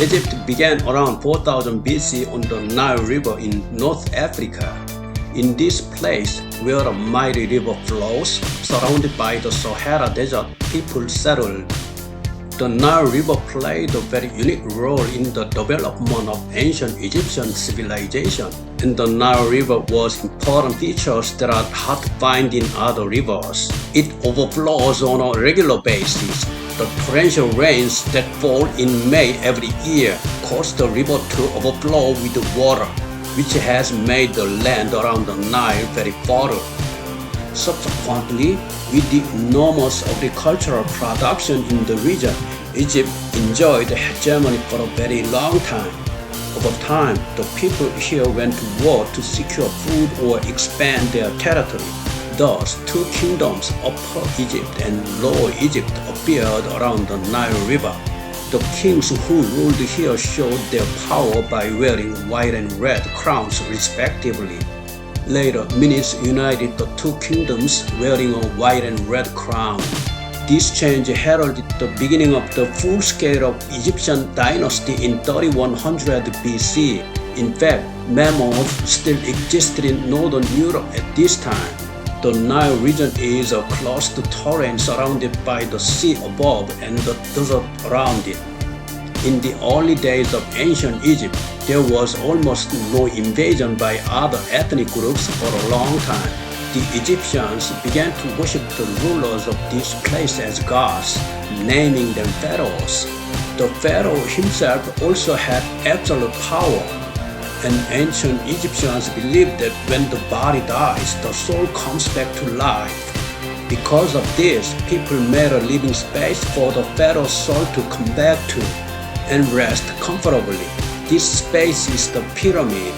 Egypt began around 4000 BC on the Nile River in North Africa. In this place, where a mighty river flows, surrounded by the Sahara Desert, people settled. The Nile River played a very unique role in the development of ancient Egyptian civilization, and the Nile River was important features that are hard to find in other rivers. It overflows on a regular basis. The torrential rains that fall in May every year cause the river to overflow with water, which has made the land around the Nile very fertile. Subsequently, with the enormous agricultural production in the region, Egypt enjoyed hegemony for a very long time. Over time, the people here went to war to secure food or expand their territory. Thus, two kingdoms, Upper Egypt and Lower Egypt, appeared around the Nile River. The kings who ruled here showed their power by wearing white and red crowns respectively. Later, Minis united the two kingdoms wearing a white and red crown. This change heralded the beginning of the full scale of Egyptian dynasty in 3100 BC. In fact, mammoths still existed in northern Europe at this time. The Nile region is a closed terrain surrounded by the sea above and the desert around it. In the early days of ancient Egypt, there was almost no invasion by other ethnic groups for a long time. The Egyptians began to worship the rulers of this place as gods, naming them pharaohs. The pharaoh himself also had absolute power, and ancient Egyptians believed that when the body dies, the soul comes back to life. Because of this, people made a living space for the pharaoh's soul to come back to and rest comfortably. This space is the pyramid.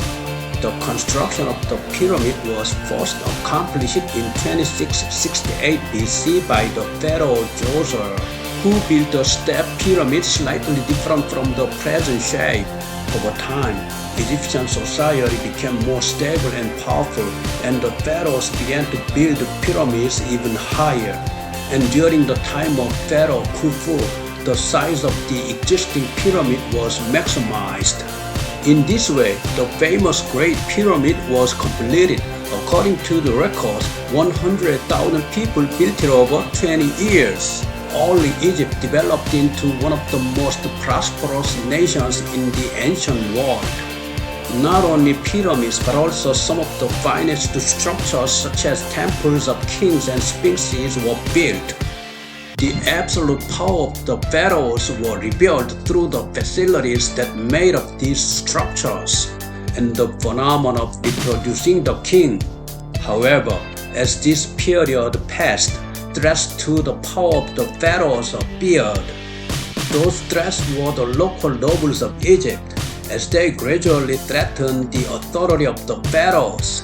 The construction of the pyramid was first accomplished in 2668 BC by the pharaoh Djoser, who built a step pyramid slightly different from the present shape. Over time, Egyptian society became more stable and powerful, and the pharaohs began to build pyramids even higher. And during the time of Pharaoh Khufu, the size of the existing pyramid was maximized. In this way, the famous Great Pyramid was completed. According to the records, 100,000 people built it over 20 years. Early Egypt developed into one of the most prosperous nations in the ancient world. Not only pyramids but also some of the finest structures such as temples of kings and sphinxes were built. The absolute power of the pharaohs were revealed through the facilities that made up these structures and the phenomenon of reproducing the king. However, as this period passed, threats to the power of the pharaohs appeared. Those threats were the local nobles of Egypt, as they gradually threatened the authority of the pharaohs.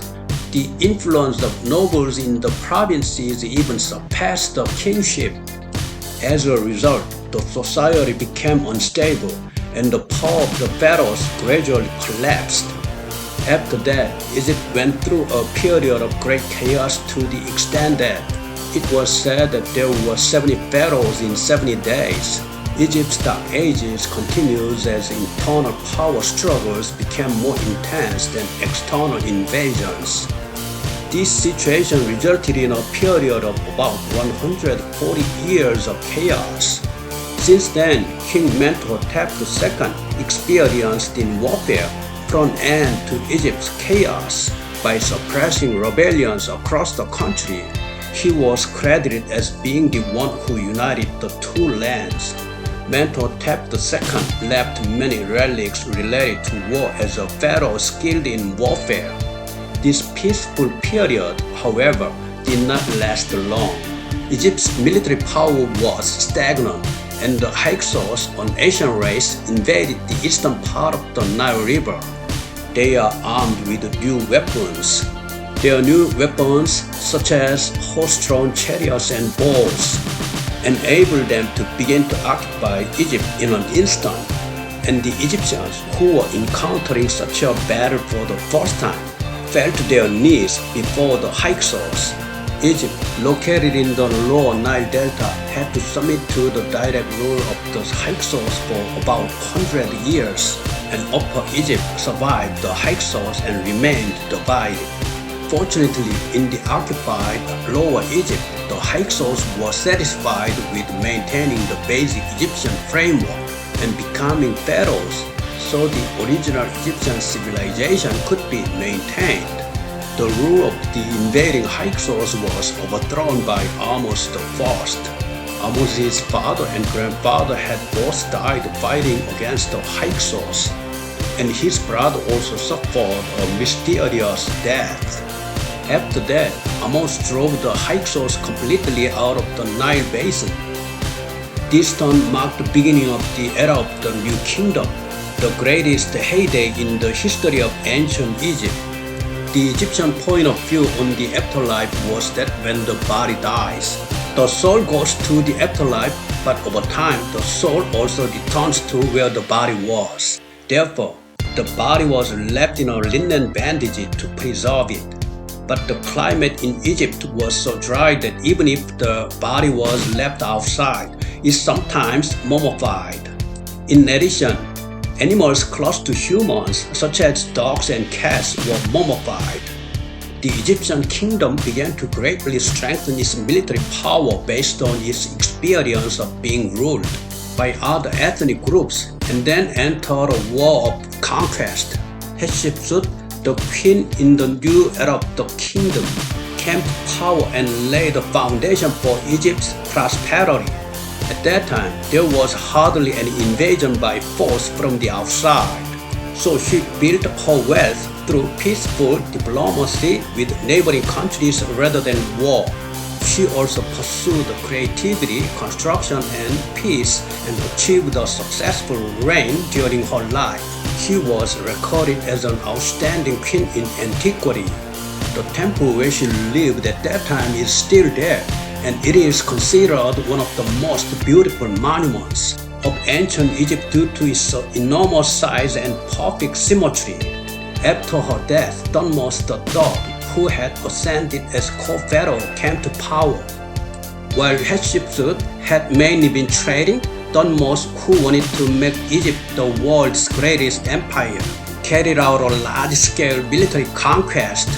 The influence of nobles in the provinces even surpassed the kingship. As a result, the society became unstable, and the power of the pharaohs gradually collapsed. After that, Egypt went through a period of great chaos to the extent that it was said that there were 70 pharaohs in 70 days. Egypt's dark ages continued as internal power struggles became more intense than external invasions. This situation resulted in a period of about 140 years of chaos. Since then, King Mentuhotep II experienced in warfare put an end to Egypt's chaos by suppressing rebellions across the country. He was credited as being the one who united the two lands. Mentuhotep II left many relics related to war as a pharaoh skilled in warfare. This peaceful period, however, did not last long. Egypt's military power was stagnant, and the Hyksos, an Asian race, invaded the eastern part of the Nile River. They are armed with new weapons. Their new weapons, such as horse-drawn chariots and bows, enabled them to begin to occupy Egypt in an instant. And the Egyptians, who were encountering such a battle for the first time, fell to their knees before the Hyksos. The Hyksos, who were Egypt's most powerful warriors, were defeated. The Egyptians, who were encountering such a battle for the first time, fell to their knees before the Hyksos. The Hyksos Egypt, located in the lower Nile Delta, had to submit to the direct rule of the Hyksos for about 100 years, and Upper Egypt survived the Hyksos and remained divided. Fortunately, in the occupied Lower Egypt, the Hyksos were satisfied with maintaining the basic Egyptian framework and becoming pharaohs, so the original Egyptian civilization could be maintained. The rule of the invading Hyksos was overthrown by Amos I. Amos's father and grandfather had both died fighting against the Hyksos, and his brother also suffered a mysterious death. After that, Amos drove the Hyksos completely out of the Nile basin. This turn marked the beginning of the era of the New Kingdom, the greatest heyday in the history of ancient Egypt. The Egyptian point of view on the afterlife was that when the body dies, the soul goes to the afterlife, but over time the soul also returns to where the body was. Therefore, the body was left in a linen bandage to preserve it. But the climate in Egypt was so dry that even if the body was left outside, it sometimes mummified. In addition, animals close to humans, such as dogs and cats, were mummified. The Egyptian kingdom began to greatly strengthen its military power based on its experience of being ruled by other ethnic groups, and then entered a war of conquest. Hatshepsut, the queen in the new era of the kingdom, came to power and laid the foundation for Egypt's prosperity. At that time, there was hardly any invasion by force from the outside, so she built her wealth through peaceful diplomacy with neighboring countries rather than war. She also pursued creativity, construction, and peace, and achieved a successful reign during her life. She was recorded as an outstanding queen in antiquity. The temple where she lived at that time is still there, and it is considered one of the most beautiful monuments of ancient Egypt due to its enormous size and perfect symmetry. After her death, Thutmose III, who had ascended as co-pharaoh, came to power. While Hatshepsut had mainly been trading, Thutmose, who wanted to make Egypt the world's greatest empire, carried out a large-scale military conquest.